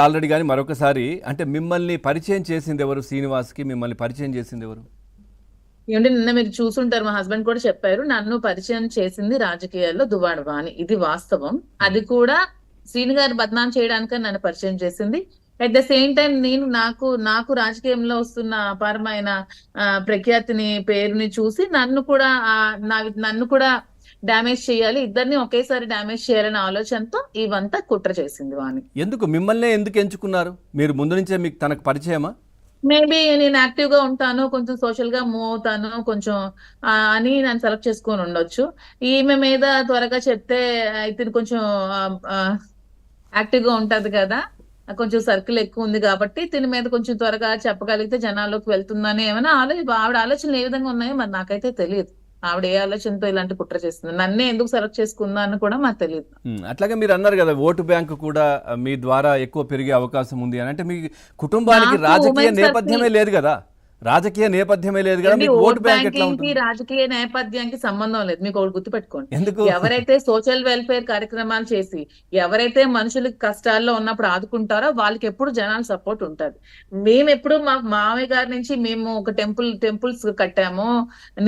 Already గాని మరొకసారి అంటే మిమ్మల్ని పరిచయం చేసింది ఎవరు? శ్రీనివాస్‌కి మిమ్మల్ని పరిచయం చేసింది ఎవరు? ఏమంటే నిన్న మీరు చూసుంటారు. మా హస్బెండ్ కూడా చెప్పారు. నన్ను పరిచయం చేసింది రాజకీయాల్లో దువ్వాడ వాణి. ఇది వాస్తవం. హ్మ్. అది కూడా శ్రీను గారు బద్నాం చేయడానికని నన్ను పరిచయం చేసింది. అట్ ద సేమ్ టైం నేను నాకు రాజకీయంలో వస్తున్న అపారమైన ప్రఖ్యాతిని, పేరుని చూసి నన్ను కూడా డ్యామేజ్ చేయాలి. ఇద్దరిని ఒకేసారి డ్యామేజ్ చేయాలనే ఆలోచనతో ఇవంతా కుట్ర చేసింది వాణి. ఎందుకు మిమ్మల్నే ఎందుకు ఎంచుకున్నారు? మీరు ముందు నుంచే మీకు తనకు పరిచయమా? మేబీ నేను యాక్టివ్ గా ఉంటాను, కొంచెం సోషల్ గా మూవ్ అవుతాను, కొంచెం అని నన్ను సెలెక్ట్ చేసుకొని ఉండొచ్చు. ఈమె మీద త్వరగా చెప్తే ఇది కొంచెం యాక్టివ్ గా ఉంటది కదా, కొంచెం సర్కిల్ ఎక్కువ ఉంది కాబట్టి దీని మీద కొంచెం త్వరగా చెప్పగలిగితే జనాల్లోకి వెళ్తుందని ఏమైనా ఆవిడ ఆలోచనలు ఏ విధంగా ఉన్నాయో మరి నాకైతే తెలియదు. ఆవిడ ఏ ఆలోచనతో ఇలాంటి కుట్ర చేస్తుంది, నన్నే ఎందుకు సెలెక్ట్ చేసుకుందా అని కూడా మాకు తెలియదు. అట్లాగే మీరు అన్నారు కదా ఓటు బ్యాంకు కూడా మీ ద్వారా ఎక్కువ పెరిగే అవకాశం ఉంది అని. అంటే మీ కుటుంబానికి నాకు రాజకీయ ఉమెన్ సర్కిల్ నేపథ్యమే లేదు కదా, రాజకీయ నేపథ్యమే లేదు కదా, మీకు ఓట్ ఓటు బ్యాంక్ ఎట్లా బ్యాంకింగ్ కి ఉంటుంది? రాజకీయ నేపథ్యానికి సంబంధం లేదు. మీకు ఒకటి గుర్తుపెట్టుకోండి. ఎందుకు? ఎవరైతే సోషల్ వెల్ఫేర్ కార్యక్రమాలు చేసి ఎవరైతే మనుషులకి కష్టాల్లో ఉన్నప్పుడు ఆదుకుంటారో వాళ్ళకి ఎప్పుడు జనాల సపోర్ట్ ఉంటుంది. మేము ఎప్పుడు మా మామయ్య గారి నుంచి మేము ఒక టెంపుల్స్ కట్టాము,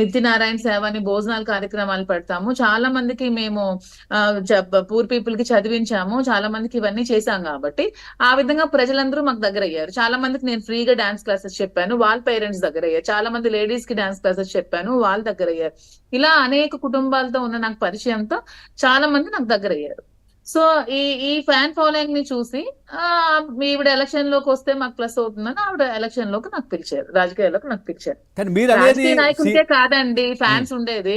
నిత్యనారాయణ సేవ అని భోజనాల కార్యక్రమాలు పెడతాము, చాలా మందికి మేము పూర్ పీపుల్ కి చదివించాము, చాలా మందికి ఇవన్నీ చేశాం కాబట్టి ఆ విధంగా ప్రజలందరూ మాకు దగ్గర అయ్యారు. చాలా మందికి నేను ఫ్రీగా డాన్స్ క్లాసెస్ చెప్పాను, వాళ్ళ పేరెంట్స్ దగ్గర అయ్యారు. చాలా మంది లేడీస్ కి డాన్స్ క్లాసెస్ చెప్పాను, వాళ్ళ దగ్గర అయ్యారు. ఇలా అనేక కుటుంబాలతో ఉన్న నాకు పరిచయంతో చాలా మంది నాకు దగ్గర అయ్యారు. సో ఈ ఫ్యాన్ ఫాలోయింగ్ ని చూసి ఈవిడ ఎలక్షన్ లోకి వస్తే మాకు ప్లస్ అవుతుందని ఆవిడ ఎలక్షన్ లోకి నాకు పిలిచారు, రాజకీయాల్లోకి నాకు పిలిచారు. కానీ మీరు అనేది రాజకీయ నాయకులకే కాదండి ఫ్యాన్స్ ఉండేది,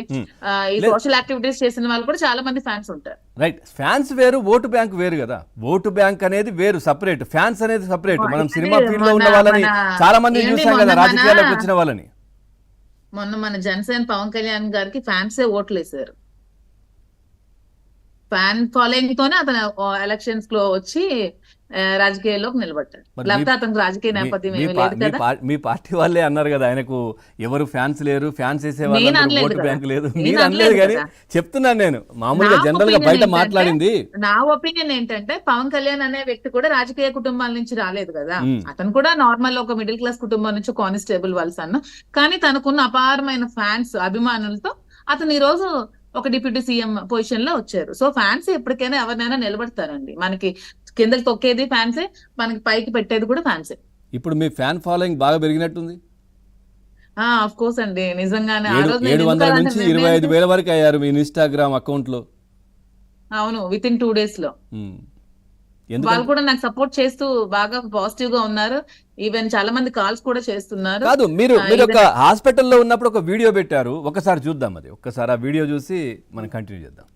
ఈ లేదు. సోషల్ యాక్టివిటీస్ చేసిన వాళ్ళు కూడా చాలా మంది ఫ్యాన్స్ ఉంటారు. రైట్, ఫ్యాన్స్ వేరు, ఓటు బ్యాంక్ వేరు కదా. ఓటు బ్యాంక్ అనేది వేరు, సపరేట్. ఫ్యాన్స్ అనేది సపరేట్. మనం సినిమా ఫీల్డ్ లో ఉన్న వాళ్ళని చాలా మంది చూసాం కదా, రాజకీయాల్లోకి వచ్చిన వాళ్ళని. మొన్న మన జనసేన పవన్ కళ్యాణ్ గారికి ఫ్యాన్సే ఓట్లు వేశారు. ఫ్యాన్ ఫాలోయింగ్ తోనే అతను ఎలక్షన్స్ లో వచ్చి రాజకీయాల్లోకి నిలబడ్డాడు. లేకపోతే అతనికి రాజకీయ నేపథ్యం ఏమీ లేదు కదా. మీ పార్టీ వాళ్ళే అన్నారు కదా ఆయనకు ఎవరు ఫ్యాన్స్ లేరు, ఫ్యాన్స్ వేసే వాళ్ళు ఓటు బ్యాంక్ లేదు. మీరు అనలేదు కానీ చెప్తున్నాను నేను, మామూలుగా జనరల్ గా బయట మాట్లాడింది. నా ఒపీనియన్ ఏంటంటే పవన్ కళ్యాణ్ అనే వ్యక్తి కూడా రాజకీయ కుటుంబాల నుంచి రాలేదు కదా. అతను కూడా నార్మల్ ఒక మిడిల్ క్లాస్ కుటుంబం నుంచి కానిస్టేబుల్ వాళ్ళ సన్న, కానీ తనకున్న అపారమైన ఫ్యాన్స్ అభిమానులతో అతను ఈ రోజు ఒక డిప్యూటీ సీఎం పొజిషన్ లో వచ్చారు. సో ఫ్యాన్స్ ఎప్పటికైనా ఎవరినైనా నిలబడతారండి. మనకి కిందకి తొక్కేది ఫ్యాన్సే, మనకి పైకి పెట్టేది కూడా ఫ్యాన్సే. ఇప్పుడు మీ ఫ్యాన్ ఫాలోయింగ్ బాగా పెరిగినట్టుంది. ఆఫ్ కోర్స్ అండి, నిజంగానే 700 నుంచి 25,000 వరకు అయ్యారు మీ ఇన్స్టాగ్రామ్ అకౌంట్ లో. అవును, విత్ ఇన్ 2 days లో. వాళ్ళు కూడా నాకు సపోర్ట్ చేస్తూ బాగా పాజిటివ్ గా ఉన్నారు. ఈవెన్ చాలా మంది కాల్స్ కూడా చేస్తున్నారు. కాదు, మీరు ఒక హాస్పిటల్లో ఉన్నప్పుడు ఒక వీడియో పెట్టారు, ఒకసారి చూద్దాం. అది ఒక్కసారి ఆ వీడియో చూసి మనం కంటిన్యూ చేద్దాం.